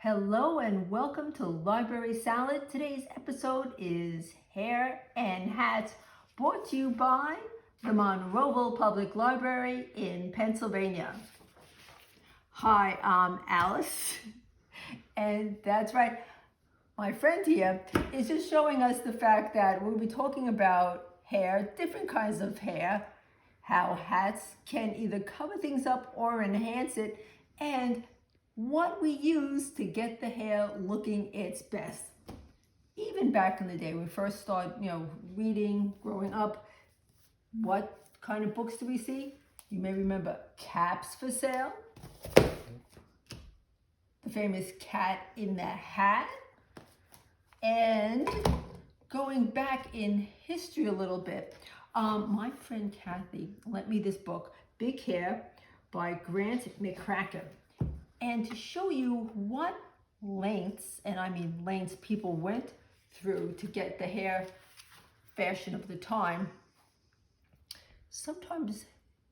Hello and welcome to Library Salad. Today's episode is Hair and Hats, brought to you by the Monroeville Public Library in Pennsylvania. Hi, I'm Alice, and that's right, my friend here is just showing us the fact that we'll be talking about hair, different kinds of hair, how hats can either cover things up or enhance it, and what we use to get the hair looking its best. Even back in the day, when we first started, reading, growing up, what kind of books do we see? You may remember Caps for Sale, the famous Cat in the Hat, and going back in history a little bit, my friend Kathy lent me this book, Big Hair by Grant McCracken. And to show you what lengths, and I mean lengths, people went through to get the hair fashion of the time, sometimes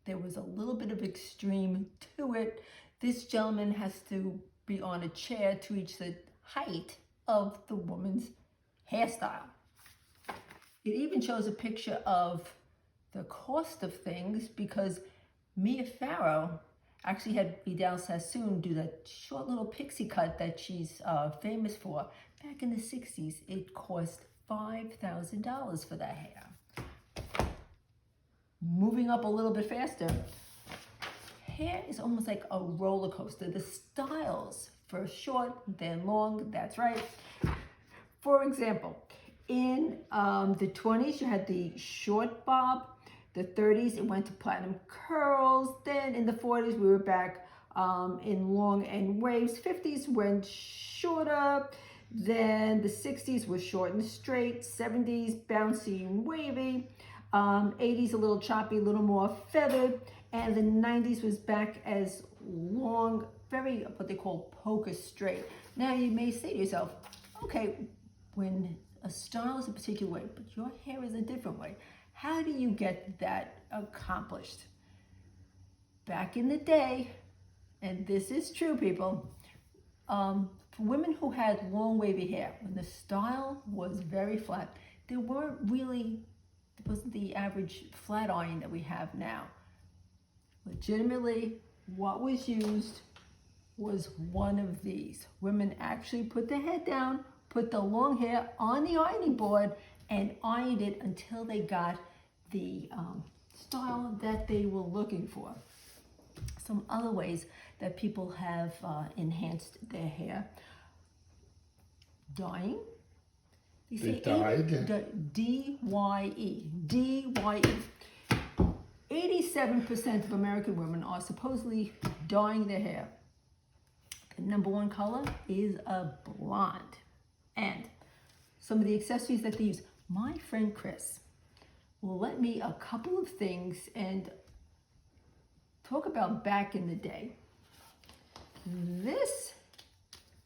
there was a little bit of extreme to it. This gentleman has to be on a chair to reach the height of the woman's hairstyle. It even shows a picture of the cost of things because Mia Farrow actually had Vidal Sassoon do that short little pixie cut that she's famous for. Back in the 60s, it cost $5,000 for that hair. Moving up a little bit faster, hair is almost like a roller coaster. The styles, first short, then long, that's right. For example, in the 20s, you had the short bob. The 30s, it went to platinum curls. Then in the 40s, we were back in long and waves. 50s went shorter. Then the 60s was short and straight. 70s, bouncy and wavy. 80s, a little choppy, a little more feathered. And the 90s was back as long, very what they call poker straight. Now you may say to yourself, okay, when a style is a particular way, but your hair is a different way, how do you get that accomplished? Back in the day, and this is true, people, for women who had long wavy hair, when the style was very flat, there wasn't the average flat iron that we have now. Legitimately, what was used was one of these. Women actually put their head down, put the long hair on the ironing board, and ironed it until they got the style that they were looking for. Some other ways that people have enhanced their hair. Dyeing. They dyed? D-Y-E. D-Y-E. 87% of American women are supposedly dyeing their hair. The number one color is a blonde. And some of the accessories that they use. My friend Chris will lend me a couple of things and talk about back in the day. This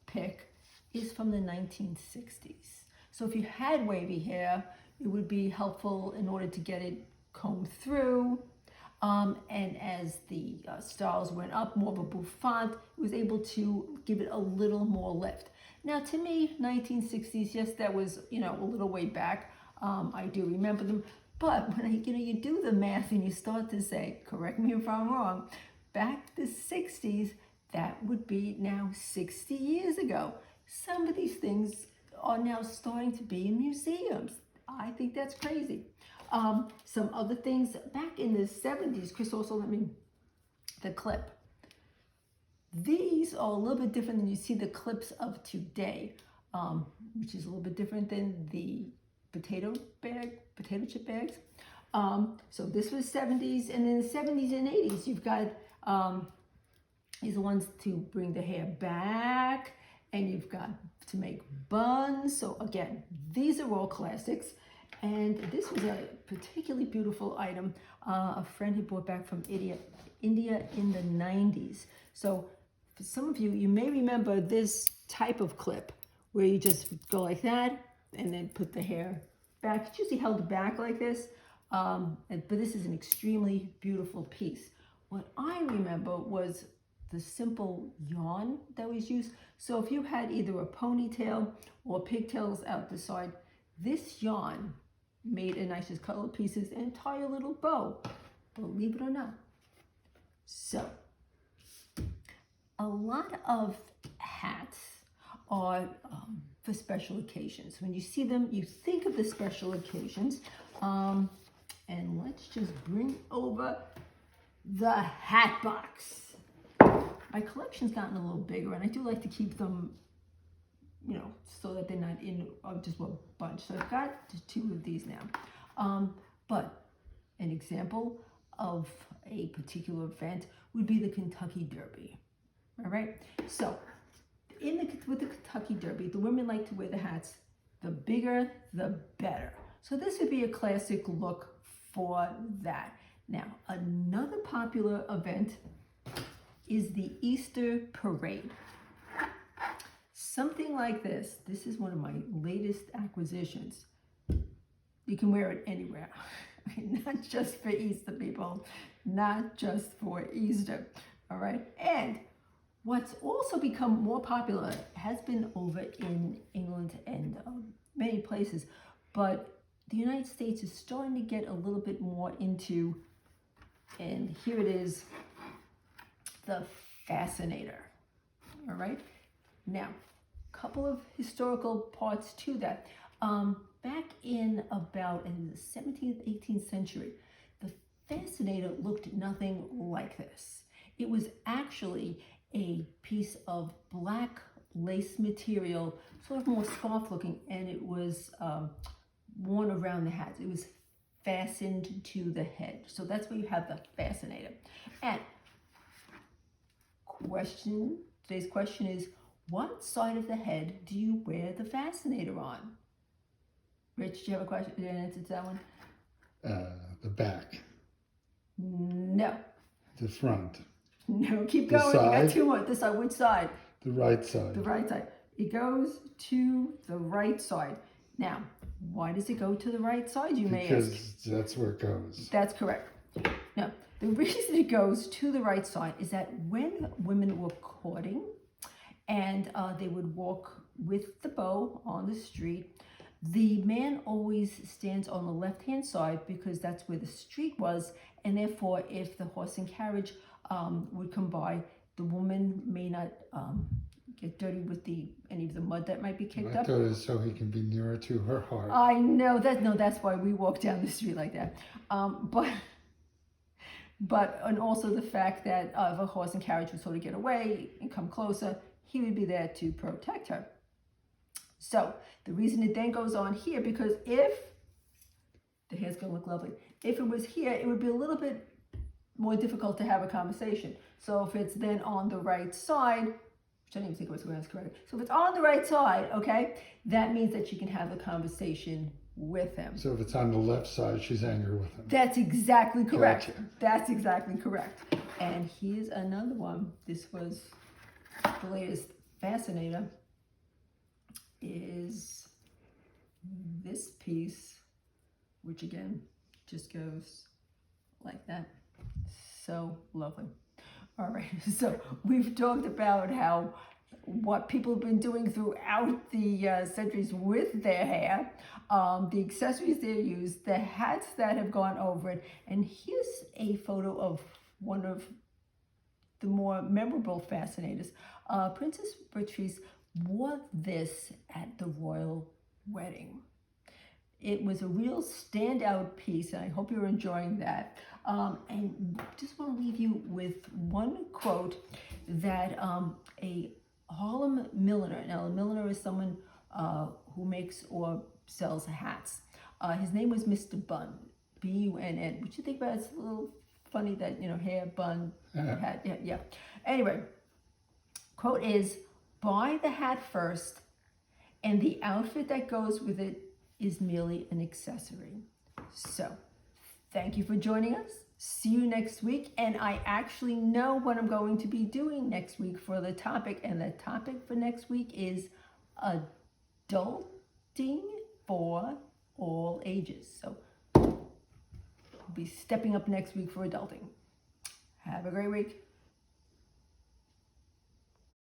pic is from the 1960s. So if you had wavy hair, it would be helpful in order to get it combed through. And as the styles went up, more of a bouffant, it was able to give it a little more lift. Now, to me, 1960s, yes, that was, a little way back. I do remember them. But when you do the math and you start to say, correct me if I'm wrong, back to the 60s, that would be now 60 years ago. Some of these things are now starting to be in museums. I think that's crazy. Some other things, back in the 70s, Chris also lent me the clip. These are a little bit different than you see the clips of today, which is a little bit different than the potato chip bags. So this was 70s, and in the 70s and 80s, you've got these are ones to bring the hair back, and you've got to make buns. So again, these are all classics. And this was a particularly beautiful item a friend had brought back from India in the 90s. So for some of you, you may remember this type of clip where you just go like that and then put the hair back. It's usually held back like this, but this is an extremely beautiful piece. What I remember was the simple yarn that was used. So if you had either a ponytail or pigtails out the side, this yarn made a nice, just cut little pieces and tie a little bow, believe it or not. So a lot of hats are for special occasions. When you see them, you think of the special occasions. And let's just bring over the hat box. My collection's gotten a little bigger, and I do like to keep them, so that they're not in just one bunch. So I've got just 2 of these now. But an example of a particular event would be the Kentucky Derby. All right. So with the Kentucky Derby, the women like to wear the hats. The bigger, the better. So this would be a classic look for that. Now, another popular event is the Easter Parade. Something like this. This is one of my latest acquisitions. You can wear it anywhere. Not just for Easter, people. Not just for Easter. All right. And what's also become more popular has been over in England and many places, but the United States is starting to get a little bit more into, and here it is, the fascinator. All right. Now, a couple of historical parts to that. Back in about in the 17th, 18th century, the fascinator looked nothing like this. It was actually a piece of black lace material, sort of more scarf looking, and it was worn around the hats. It was fastened to the head. So that's where you have the fascinator. And today's question is, what side of the head do you wear the fascinator on? Rich, do you have a question? Did you answer to that one? The back. No. The front. No, keep The going. side? You got 2 more. This side. Which side? The right side. The right side. It goes to the right side. Now, why does it go to the right side, you may ask? Because that's where it goes. That's correct. Now, the reason it goes to the right side is that when women were courting and they would walk with the bow on the street, the man always stands on the left-hand side because that's where the street was, and therefore if the horse and carriage would come by, the woman may not get dirty with any of the mud that might be kicked up. I thought it was so he can be nearer to her heart. I know that. No, that's why we walk down the street like that. But and also the fact that if a horse and carriage would sort of get away and come closer, he would be there to protect her. So the reason it then goes on here, because if the hair's gonna look lovely, if it was here, it would be a little bit more difficult to have a conversation. So if it's then on the right side, which I didn't even think it was correct. So if it's on the right side, okay, that means that you can have a conversation with him. So if it's on the left side, she's angry with him. That's exactly correct. Gotcha. That's exactly correct. And here's another one. This was the latest fascinator. Is this piece, which again just goes like that. So lovely. All right, so we've talked about what people have been doing throughout the centuries with their hair, the accessories they use, the hats that have gone over it, and here's a photo of one of the more memorable fascinators. Princess Beatrice wore this at the royal wedding. It was a real standout piece, and I hope you're enjoying that. And just want to leave you with one quote that a Harlem milliner, now a milliner is someone who makes or sells hats. His name was Mr. Bunn, B-U-N-N. What you think about it? It's a little funny that, hair, bun, hat, yeah. Anyway, quote is, buy the hat first, and the outfit that goes with it is merely an accessory. So, thank you for joining us. See you next week. And I actually know what I'm going to be doing next week for the topic. And the topic for next week is adulting for all ages. So, I'll be stepping up next week for adulting. Have a great week.